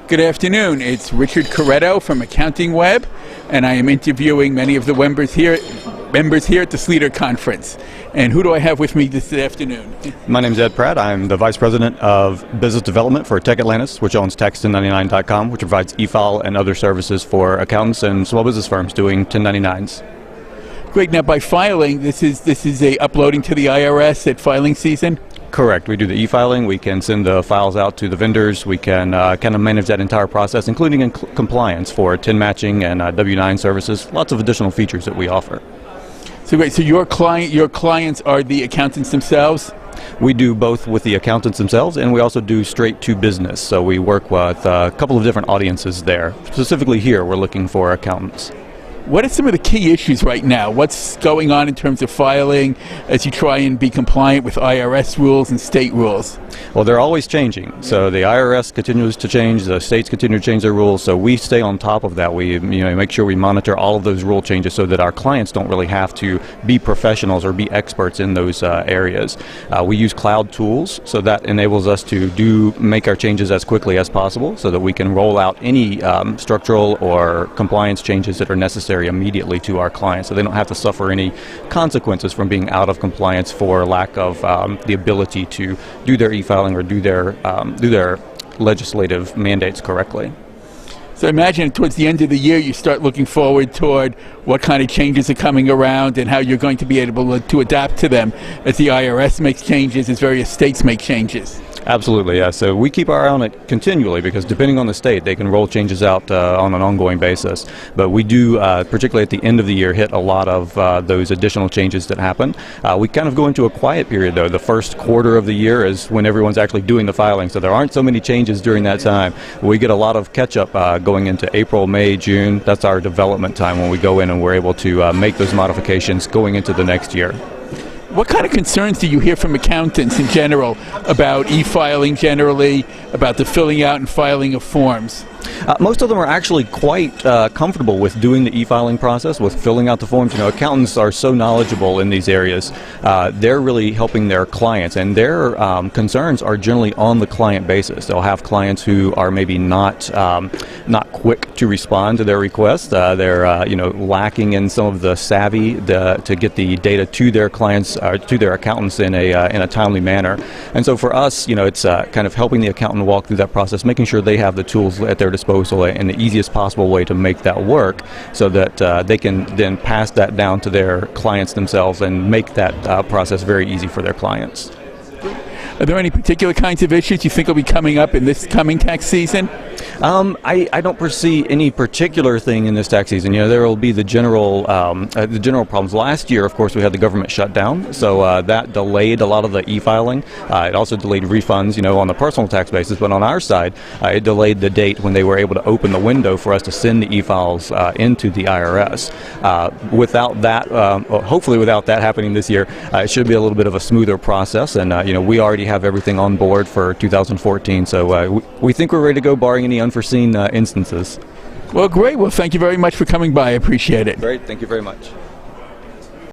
Good afternoon. It's Richard Corretto from Accounting Web, and I am interviewing many of the members here at the Sleater Conference. And who do I have with me this afternoon? My name is Ed Pratt. I'm the Vice President of Business Development for Tech Atlantis, which owns Tax1099.com, which provides e-file and other services for accountants and small business firms doing 1099s. Great. Now, by filing, this is a uploading to the IRS at filing season? Correct. We do the e-filing. We can send the files out to the vendors. We can kind of manage that entire process, including compliance for TIN matching and W-9 services. Lots of additional features that we offer. So great. So your clients are the accountants themselves? We do both with the accountants themselves, and we also do straight to business. So we work with a couple of different audiences there. Specifically here, we're looking for accountants. What are some of the key issues right now? What's going on in terms of filing as you try and be compliant with IRS rules and state rules? Well, they're always changing. So the IRS continues to change, the states continue to change their rules, so we stay on top of that. We make sure we monitor all of those rule changes so that our clients don't really have to be professionals or be experts in those areas. We use cloud tools, so that enables us to make our changes as quickly as possible so that we can roll out any structural or compliance changes that are necessary immediately to our clients, so they don't have to suffer any consequences from being out of compliance for lack of the ability to do their e-filing or do their legislative mandates correctly. So I imagine towards the end of the year you start looking forward toward what kind of changes are coming around and how you're going to be able to adapt to them as the IRS makes changes, as various states make changes. Absolutely, yeah. So we keep our eye on it continually because depending on the state, they can roll changes out on an ongoing basis. But we do, particularly at the end of the year, hit a lot of those additional changes that happen. We kind of go into a quiet period, though. The first quarter of the year is when everyone's actually doing the filing, so there aren't so many changes during that time. We get a lot of catch-up going into April, May, June. That's our development time when we go in and we're able to make those modifications going into the next year. What kind of concerns do you hear from accountants in general about e-filing generally, about the filling out and filing of forms? Most of them are actually quite comfortable with doing the e-filing process, with filling out the forms. You know, accountants are so knowledgeable in these areas. They're really helping their clients, and their concerns are generally on the client basis. They'll have clients who are maybe not quick to respond to their requests. They're lacking in some of the savvy to get the data to their clients, to their accountants in a timely manner. And so for us, it's kind of helping the accountant walk through that process, making sure they have the tools at their disposal in the easiest possible way to make that work, so that they can then pass that down to their clients themselves and make that process very easy for their clients. Are there any particular kinds of issues you think will be coming up in this coming tax season? I don't foresee any particular thing in this tax season. There will be the general problems. Last year, of course, we had the government shutdown, so that delayed a lot of the e-filing. It also delayed refunds, on the personal tax basis. But on our side, it delayed the date when they were able to open the window for us to send the e-files into the IRS. Without that, hopefully without that happening this year, it should be a little bit of a smoother process. And we already have everything on board for 2014, so we think we're ready to go, barring any unforeseen instances. Well, great. Well, thank you very much for coming by. I appreciate it. Great. Thank you very much.